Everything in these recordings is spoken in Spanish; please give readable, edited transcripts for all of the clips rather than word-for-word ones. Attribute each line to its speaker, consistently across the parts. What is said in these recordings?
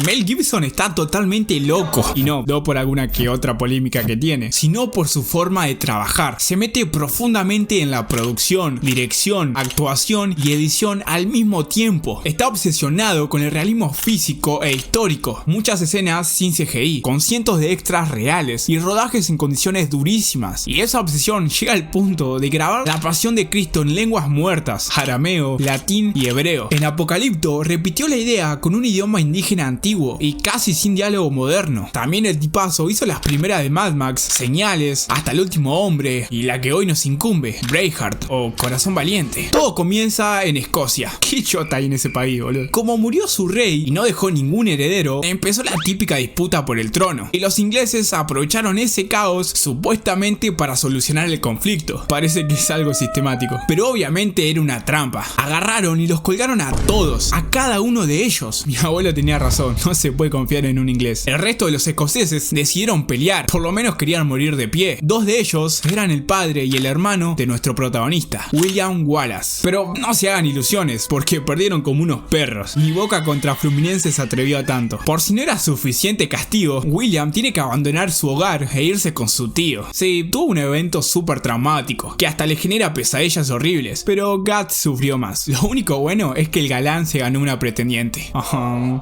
Speaker 1: Mel Gibson está totalmente loco, y no por alguna que otra polémica que tiene, sino por su forma de trabajar. Se mete profundamente en la producción, dirección, actuación y edición al mismo tiempo. Está obsesionado con el realismo físico e histórico, muchas escenas sin CGI, con cientos de extras reales y rodajes en condiciones durísimas. Y esa obsesión llega al punto de grabar la Pasión de Cristo en lenguas muertas, arameo, latín y hebreo. En Apocalipto repitió la idea con un idioma indígena antiguo y casi sin diálogo moderno. También el tipazo hizo las primeras de Mad Max, Señales, Hasta el último hombre y la que hoy nos incumbe, Braveheart o Corazón Valiente. Todo comienza en Escocia. Qué chota hay en ese país, boludo. Como murió su rey y no dejó ningún heredero, empezó la típica disputa por el trono. Y los ingleses aprovecharon ese caos supuestamente para solucionar el conflicto. Parece que es algo sistemático, pero obviamente era una trampa. Agarraron y los colgaron a todos, a cada uno de ellos. Mi abuelo tenía razón, no se puede confiar en un inglés. El resto de los escoceses decidieron pelear, por lo menos querían morir de pie. Dos de ellos eran el padre y el hermano de nuestro protagonista, William Wallace. Pero no se hagan ilusiones, porque perdieron como unos perros. Ni Boca contra Fluminense se atrevió a tanto. Por si no era suficiente castigo, William tiene que abandonar su hogar e irse con su tío. Sí, tuvo un evento súper traumático, que hasta le genera pesadillas horribles, pero Guts sufrió más. Lo único bueno es que el galán se ganó una pretendiente.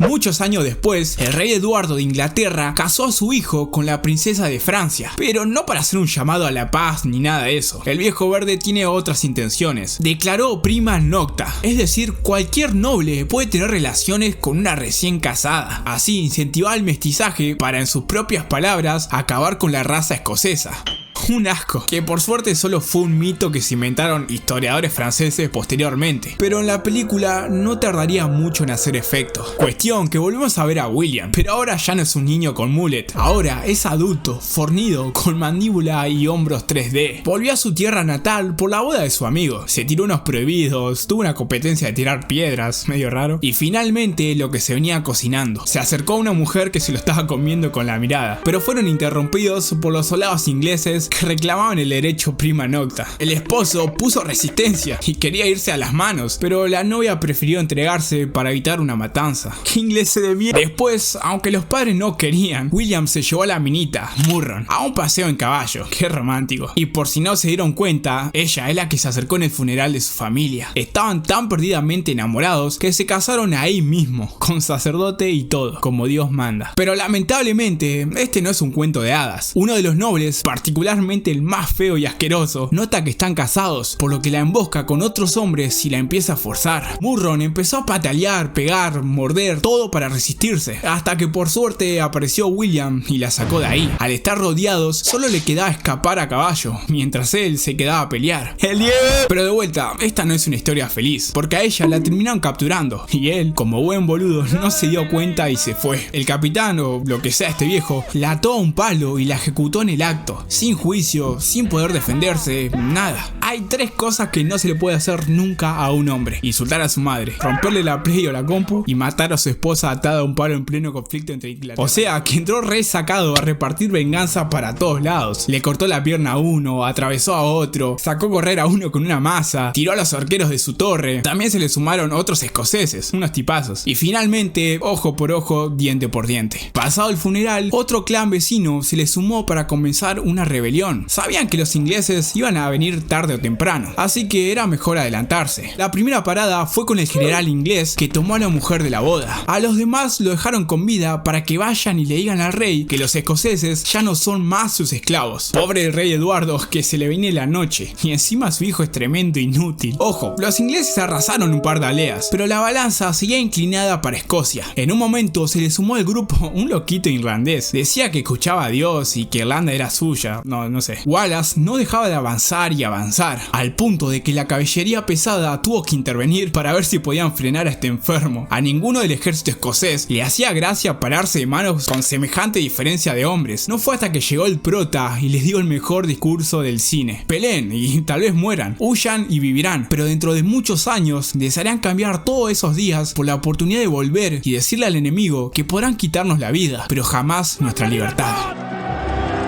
Speaker 1: Muchos años después, el rey Eduardo de Inglaterra casó a su hijo con la princesa de Francia, pero no para hacer un llamado a la paz ni nada de eso. El viejo verde tiene otras intenciones. Declaró prima nocta, es decir, cualquier noble puede tener relaciones con una recién casada. Así incentivaba el mestizaje para, en sus propias palabras, acabar con la raza escocesa. Un asco, que por suerte solo fue un mito que se inventaron historiadores franceses posteriormente, pero en la película no tardaría mucho en hacer efecto. Cuestión que volvemos a ver a William, pero ahora ya no es un niño con mullet, ahora es adulto, fornido, con mandíbula y hombros 3D. Volvió a su tierra natal por la boda de su amigo, se tiró unos prohibidos, tuvo una competencia de tirar piedras, medio raro, y finalmente lo que se venía cocinando. Se acercó a una mujer que se lo estaba comiendo con la mirada, pero fueron interrumpidos por los soldados ingleses que reclamaban el derecho prima nocta. El esposo puso resistencia y quería irse a las manos, pero la novia prefirió entregarse para evitar una matanza. ¡Qué inglés de mierda! Después, aunque los padres no querían, William se llevó a la minita, Murron, a un paseo en caballo. ¡Qué romántico! Y por si no se dieron cuenta, ella es la que se acercó en el funeral de su familia. Estaban tan perdidamente enamorados que se casaron ahí mismo, con sacerdote y todo, como Dios manda. Pero lamentablemente, este no es un cuento de hadas. Uno de los nobles, particularmente el más feo y asqueroso, nota que están casados, por lo que la embosca con otros hombres y la empieza a forzar. Murron empezó a patalear, pegar, morder, todo para resistirse, hasta que por suerte apareció William y la sacó de ahí. Al estar rodeados, solo le quedaba escapar a caballo, mientras él se quedaba a pelear. Pero de vuelta, esta no es una historia feliz, porque a ella la terminaron capturando, y él, como buen boludo, no se dio cuenta y se fue. El capitán, o lo que sea este viejo, la ató a un palo y la ejecutó en el acto, sin juicio, sin poder defenderse, nada. Hay tres cosas que no se le puede hacer nunca a un hombre: insultar a su madre, romperle la play o la compu y matar a su esposa atada a un palo en pleno conflicto entre Inglaterra. O sea, que entró re sacado a repartir venganza para todos lados. Le cortó la pierna a uno, atravesó a otro, sacó a correr a uno con una maza, tiró a los arqueros de su torre. También se le sumaron otros escoceses, unos tipazos. Y finalmente, ojo por ojo, diente por diente. Pasado el funeral, otro clan vecino se le sumó para comenzar una rebelión. Sabían que los ingleses iban a venir tarde o temprano, así que era mejor adelantarse. La primera parada fue con el general inglés, que tomó a la mujer de la boda. A los demás lo dejaron con vida para que vayan y le digan al rey que los escoceses ya no son más sus esclavos. Pobre el rey Eduardo, que se le viene la noche, y encima su hijo es tremendo inútil. Ojo, los ingleses arrasaron un par de aldeas, pero la balanza seguía inclinada para Escocia. En un momento se le sumó al grupo un loquito irlandés. Decía que escuchaba a Dios y que Irlanda era suya, no sé. Wallace no dejaba de avanzar y avanzar, al punto de que la caballería pesada tuvo que intervenir para ver si podían frenar a este enfermo. A ninguno del ejército escocés le hacía gracia pararse de manos con semejante diferencia de hombres. No fue hasta que llegó el prota y les dio el mejor discurso del cine: peleen y tal vez mueran, huyan y vivirán, pero dentro de muchos años desearían cambiar todos esos días por la oportunidad de volver y decirle al enemigo que podrán quitarnos la vida, pero jamás nuestra libertad.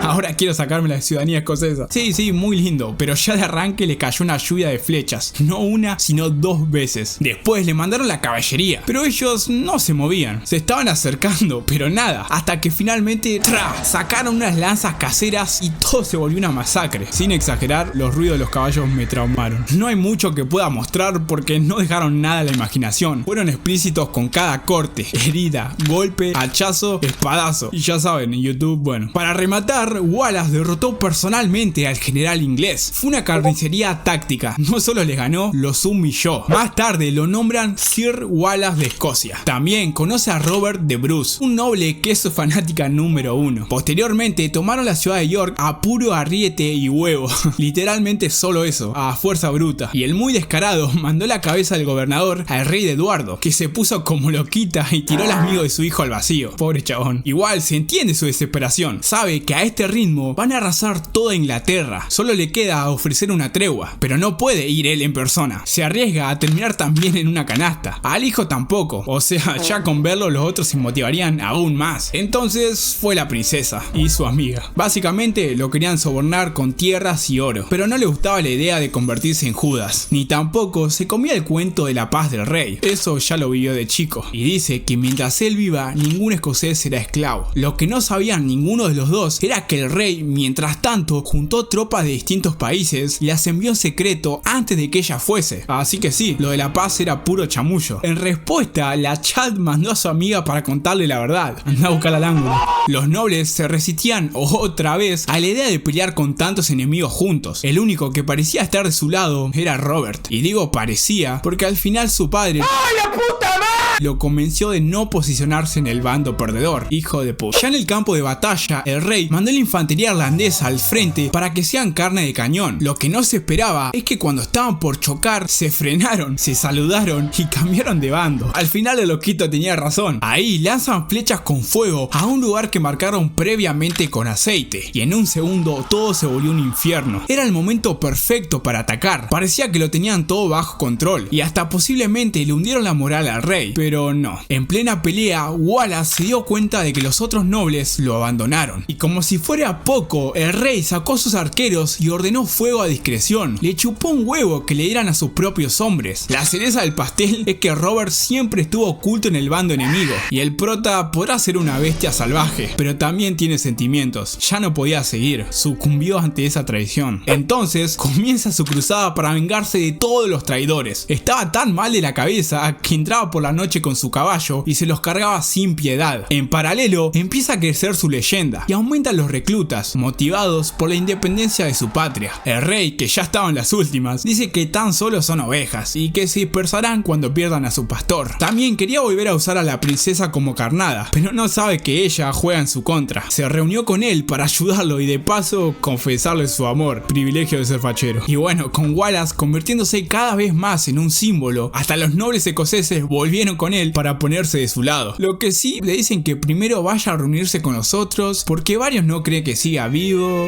Speaker 1: Ahora quiero sacarme la ciudadanía escocesa. Sí, muy lindo, pero ya de arranque le cayó una lluvia de flechas. No una, sino 2 veces. Después le mandaron la caballería, pero ellos no se movían. Se estaban acercando, pero nada. Hasta que finalmente, sacaron unas lanzas caseras y todo se volvió una masacre. Sin exagerar, los ruidos de los caballos me traumaron. No hay mucho que pueda mostrar porque no dejaron nada a la imaginación. Fueron explícitos con cada corte, herida, golpe, hachazo, espadazo. Y ya saben, en YouTube, bueno. Para rematar, Wallace derrotó personalmente al general inglés. Fue una carnicería táctica. No solo les ganó, los humilló. Más tarde lo nombran Sir Wallace de Escocia. También conoce a Robert de Bruce, un noble que es su fanática número 1. Posteriormente tomaron la ciudad de York a puro arriete y huevo. Literalmente solo eso, a fuerza bruta. Y el muy descarado mandó la cabeza del gobernador al rey de Eduardo, que se puso como loquita y tiró el amigo de su hijo al vacío. Pobre chabón. Igual se entiende su desesperación. Sabe que a este ritmo van a arrasar toda Inglaterra. Solo le queda ofrecer una tregua, pero no puede ir él en persona. Se arriesga a terminar también en una canasta. Al hijo tampoco. O sea, ya con verlo los otros se motivarían aún más. Entonces fue la princesa y su amiga. Básicamente lo querían sobornar con tierras y oro, pero no le gustaba la idea de convertirse en Judas, ni tampoco se comía el cuento de la paz del rey. Eso ya lo vivió de chico, y dice que mientras él viva ningún escocés será esclavo. Lo que no sabían ninguno de los dos era que el rey, mientras tanto, juntó tropas de distintos países y las envió en secreto antes de que ella fuese. Así que sí, lo de la paz era puro chamullo. En respuesta, la Chad mandó a su amiga para contarle la verdad. Anda a buscar al ángulo. Los nobles se resistían otra vez a la idea de pelear con tantos enemigos juntos. El único que parecía estar de su lado era Robert. Y digo parecía porque al final su padre... ¡ay, la puta madre! Lo convenció de no posicionarse en el bando perdedor. Hijo de puta. Ya en el campo de batalla, el rey mandó la infantería irlandesa al frente para que sean carne de cañón. Lo que no se esperaba es que cuando estaban por chocar, se frenaron, se saludaron y cambiaron de bando. Al final el loquito tenía razón. Ahí lanzan flechas con fuego a un lugar que marcaron previamente con aceite. Y en un segundo todo se volvió un infierno. Era el momento perfecto para atacar. Parecía que lo tenían todo bajo control. Y hasta posiblemente le hundieron la moral al rey. Pero no. En plena pelea, Wallace se dio cuenta de que los otros nobles lo abandonaron. Y como si fuera poco, el rey sacó a sus arqueros y ordenó fuego a discreción. Le chupó un huevo que le dieran a sus propios hombres. La cereza del pastel es que Robert siempre estuvo oculto en el bando enemigo. Y el prota podrá ser una bestia salvaje, pero también tiene sentimientos. Ya no podía seguir, sucumbió ante esa traición. Entonces comienza su cruzada para vengarse de todos los traidores. Estaba tan mal de la cabeza que entraba por la noche con su caballo y se los cargaba sin piedad. En paralelo empieza a crecer su leyenda y aumentan los reclutas, motivados por la independencia de su patria. El rey, que ya estaba en las últimas, dice que tan solo son ovejas y que se dispersarán cuando pierdan a su pastor. También quería volver a usar a la princesa como carnada, pero no sabe que ella juega en su contra. Se reunió con él para ayudarlo y de paso confesarle su amor, privilegio de ser fachero. Y bueno, con Wallace convirtiéndose cada vez más en un símbolo, hasta los nobles escoceses volvieron con él para ponerse de su lado. Lo que sí, le dicen que primero vaya a reunirse con los otros porque varios no creen que siga vivo.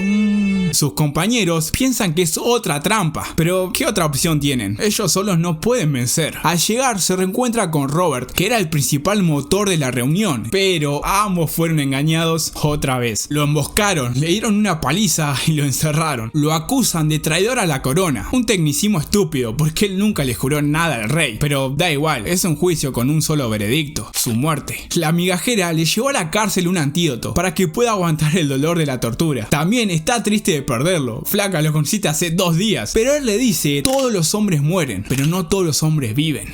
Speaker 1: Sus compañeros piensan que es otra trampa, pero ¿qué otra opción tienen? Ellos solos no pueden vencer. Al llegar se reencuentra con Robert, que era el principal motor de la reunión, pero ambos fueron engañados otra vez. Lo emboscaron, le dieron una paliza y lo encerraron. Lo acusan de traidor a la corona, un tecnicismo estúpido porque él nunca le juró nada al rey, pero da igual, es un juicio con un solo veredicto, su muerte. La migajera le llevó a la cárcel un antídoto para que pueda aguantar el dolor de la tortura. También está triste de perderlo, flaca lo conociste hace 2 días, pero él le dice: todos los hombres mueren, pero no todos los hombres viven.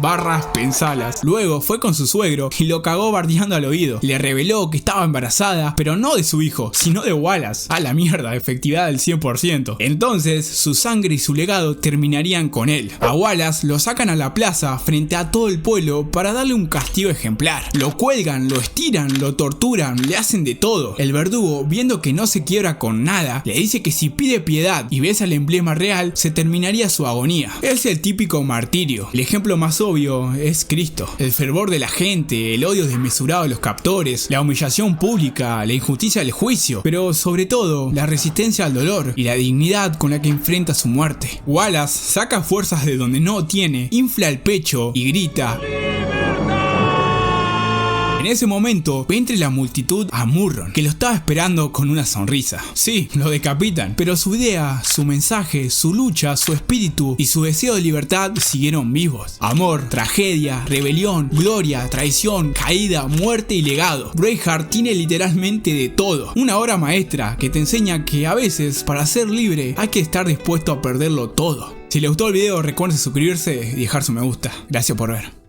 Speaker 1: Barras, pensalas. Luego fue con su suegro y lo cagó bardeando al oído. Le reveló que estaba embarazada, pero no de su hijo, sino de Wallace. A la mierda, efectividad del 100%. Entonces, su sangre y su legado terminarían con él. A Wallace lo sacan a la plaza frente a todo el pueblo para darle un castigo ejemplar. Lo cuelgan, lo estiran, lo torturan, le hacen de todo. El verdugo, viendo que no se quiebra con nada, le dice que si pide piedad y besa el emblema real, se terminaría su agonía. Es el típico martirio. El ejemplo más obvio es Cristo. El fervor de la gente, el odio desmesurado de los captores, la humillación pública, la injusticia del juicio, pero sobre todo la resistencia al dolor y la dignidad con la que enfrenta su muerte. Wallace saca fuerzas de donde no tiene, infla el pecho y grita: en ese momento ve entre la multitud a Murron, que lo estaba esperando con una sonrisa. Sí, lo decapitan, pero su idea, su mensaje, su lucha, su espíritu y su deseo de libertad siguieron vivos. Amor, tragedia, rebelión, gloria, traición, caída, muerte y legado. Braveheart tiene literalmente de todo. Una obra maestra que te enseña que a veces para ser libre hay que estar dispuesto a perderlo todo. Si les gustó el video recuerden suscribirse y dejar su me gusta. Gracias por ver.